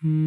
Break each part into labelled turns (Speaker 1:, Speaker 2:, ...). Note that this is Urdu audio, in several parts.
Speaker 1: مدینے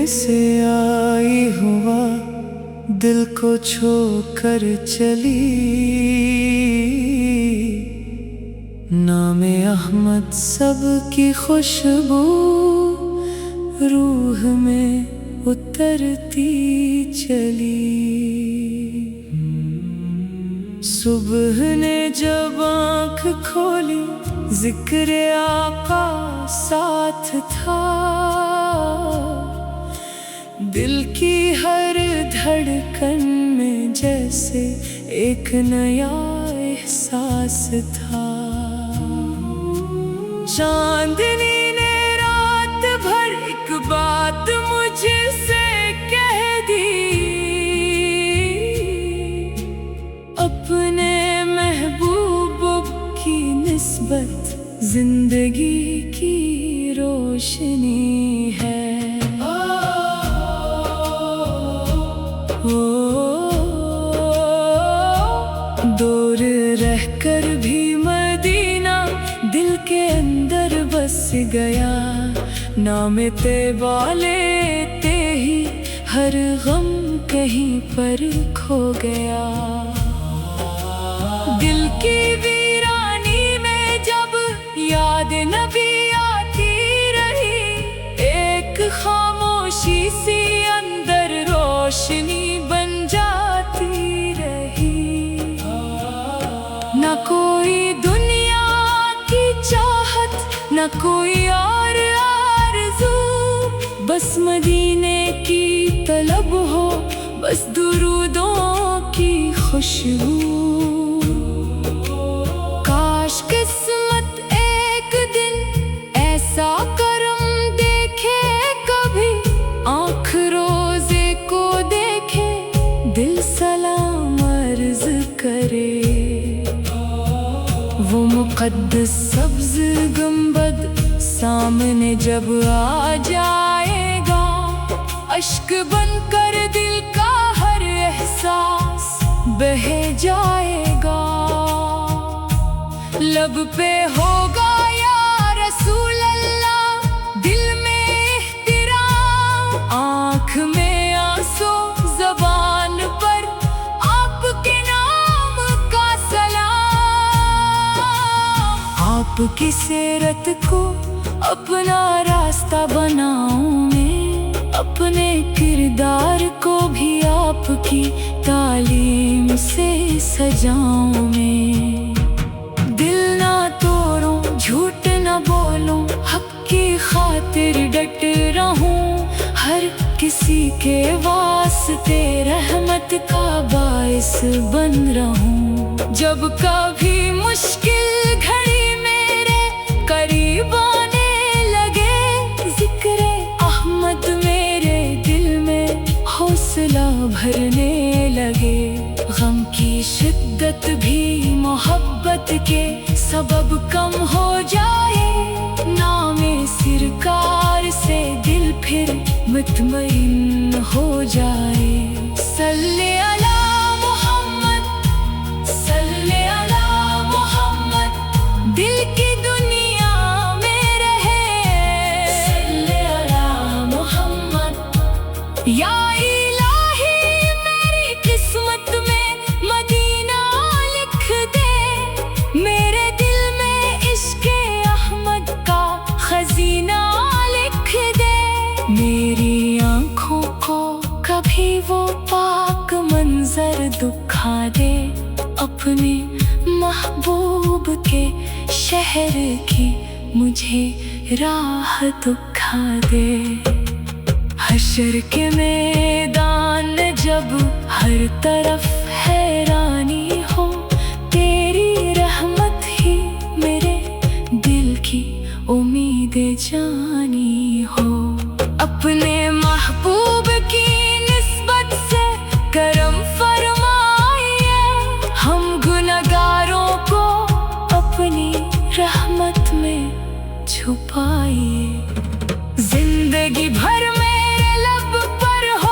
Speaker 1: سے آئی ہوا دل کو چھو کر چلی، نام احمد سب کی خوشبو روح میں اترتی چلی۔ صبح نے جب آنکھ کھولی ذکر آقا ساتھ تھا، دل کی ہر دھڑکن میں جیسے ایک نیا احساس تھا۔ چاندنی نے رات بھر ایک بات مجھ سے کہہ دی، اپنے محبوب کی نسبت زندگی کی روشنی ہے۔ دور رہ کر بھی مدینہ دل کے اندر بس گیا، نام طیبہ لیتے ہی ہر غم کہیں پر کھو گیا۔ دل کی ویرانی میں جب یاد نبی آتی رہی، ایک خاموشی سی اندر روشنی بن جاتی رہی۔ نہ کوئی دنیا کی چاہت، نہ کوئی اور آرزو، بس مدینے کی طلب ہو، بس درودوں کی خوشبو۔ کاش قسمت ایک دن ایسا کرم دیکھے، کبھی آنکھ روزے کو دیکھے، دل سلام عرض کرے۔ وہ مقدس سبز گنبد سامنے جب آ جائے گا، اشک بن کر دل کا ہر احساس بہہ جائے گا۔ لب پہ ہوگا یا رسول اللہ، دل میں احترام، آنکھ میں آنسو، زبان پر آپ کے نام کا سلام۔ آپ کی سیرت کو اپنا راستہ بناؤں میں، اپنے کردار کو بھی آپ کی تعلیم سے سجاؤں میں۔ دل نہ توڑوں، جھوٹ نہ بولوں، حق کی خاطر ڈٹ رہوں، ہر کسی کے واسطے رحمت کا باعث بن رہوں۔ جب کبھی مشکل گھڑی میرے قریب آنے لگے، ذکر احمد میرے دل میں حوصلہ بھرنے لگے۔ غم کی شدت بھی محبت کے سبب کم ہو جائے، نام سرکار سے دل پھر مطمئن ہو جائے۔ صلی علی محمد، صلی علی محمد، دل کی دنیا میں رہے۔ صلی علی محمد، یا وہ پاک منظر دکھا دے، اپنے محبوب کے شہر کی مجھے راہ دکھا دے۔ حشر کے میدان جب ہر طرف حیرانی ہو، تیری رحمت ہی میرے دل کی امید جانی ہو۔ اپنے محبوب کی کرم فرمائیے، ہم گنہگاروں کو اپنی رحمت میں چھپائیے۔ زندگی بھر میرے لب پر ہو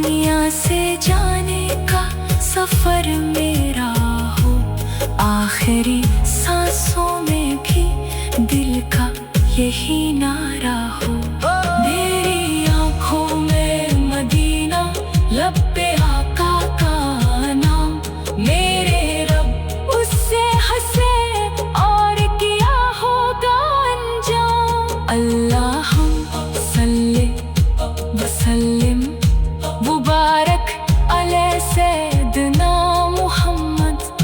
Speaker 1: دنیا سے جانے کا سفر میرا ہو، آخری سانسوں میں بھی دل کا یہی نعرہ ہو۔ میری آنکھوں میں مدینہ، لب پہ آقا کا نام، میرے رب اس سے ہنسے اور کیا ہوگا انجام۔ اللہم صلی وسلم مبارک علی سیدنا محمد،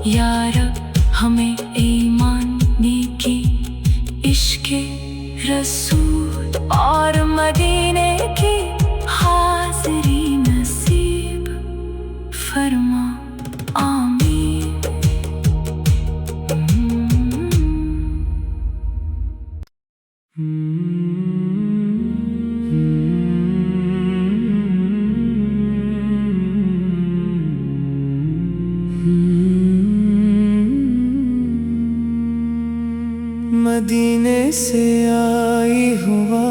Speaker 1: یا رب ہمیں ایمان، نیکی، عشق رسول اور مدینے کی حاضری نصیب فرما، آمین۔
Speaker 2: مدینے سے آئی ہوا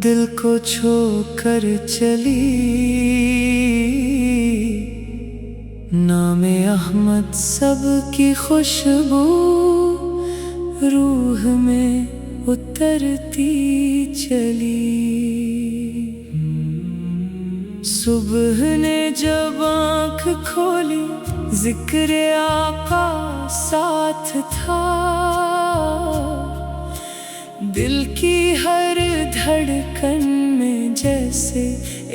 Speaker 2: دل کو چھو کر چلی، نام احمد سب کی خوشبو روح میں اترتی چلی۔ صبح نے جب آنکھ کھولی ذکر آقا ساتھ تھا، دل کی ہر دھڑکن میں جیسے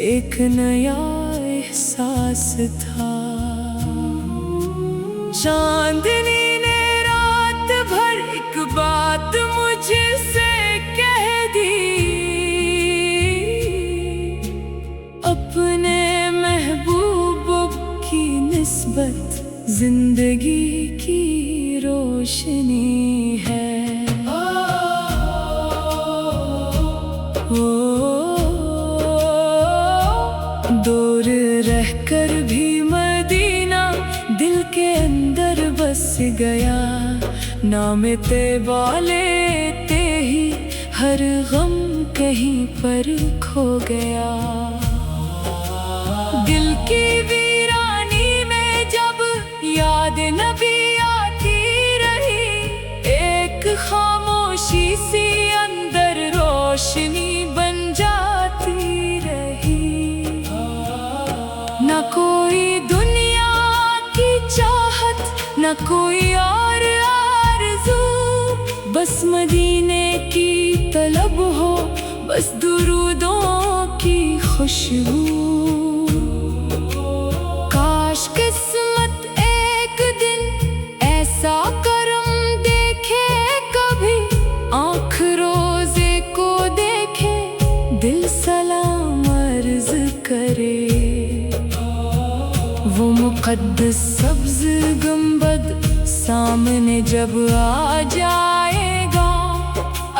Speaker 2: ایک نیا احساس تھا۔ چاندنی نے رات بھر ایک بات مجھ سے کہہ دی، اپنے محبوب کی نسبت زندگی کی روشنی ہے۔ دور رہ کر بھی مدینہ دل کے اندر بس گیا، نام طیبہ لیتے ہی ہر غم کہیں پر کھو گیا۔ دل کی ویرانی میں جب یاد نبی آتی رہی، ایک خاموشی سی اندر روشنی بن جاتی رہی۔ نہ کوئی دنیا کی چاہت، نہ کوئی اور آرزو، بس مدینے کی طلب ہو، بس درودوں کی خوشبو۔ کاش قسمت ایک دن ایسا کرم دیکھے، کبھی آنکھ روزے کو دیکھے، دل سلام عرض کرے۔ وہ مقدس سبز گنبد سامنے جب آ جائے گا،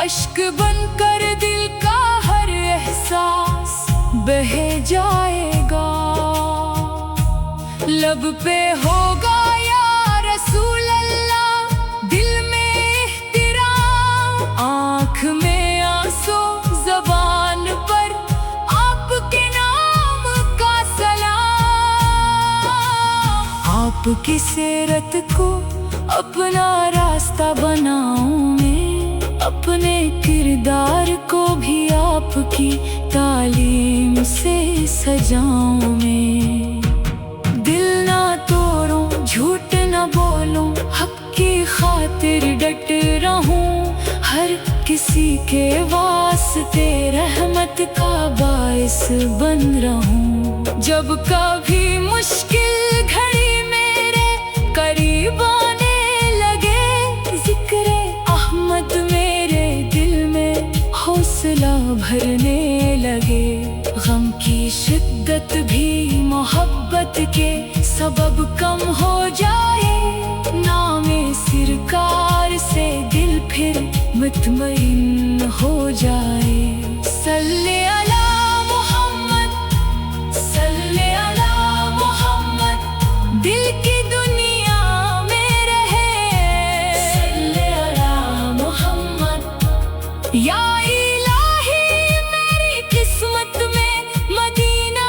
Speaker 2: اشک بن کر دل کا ہر احساس بہہ جائے گا۔ لب پہ ہوگا یا رسول اللہ، دل میں احترام، آنکھ میں آنسو، زبان پر آپ کے نام کا سلام۔ آپ کی سیرت کو اپنا راستہ بناؤں میں، اپنے کردار کو بھی آپ کی تعلیم سے سجاؤں میں۔ دل نہ توڑوں، جھوٹ نہ بولوں، حق کی خاطر ڈٹ رہوں، ہر کسی کے واسطے رحمت کا باعث بن رہوں۔ جب کبھی مشکل گھڑی میرے قریب آنے لگے، ذکر احمد میرے دل میں حوصلہ بھرنے لگے۔ غم کی شدت بھی محبت کے سبب کم ہو جائے، نام سرکار سے دل پھر مطمئن ہو جائے۔ صلی علی محمد، صلی علی محمد، دل کی دنیا میں رہے۔ صلی علی محمد، یا الہی میری قسمت میں مدینہ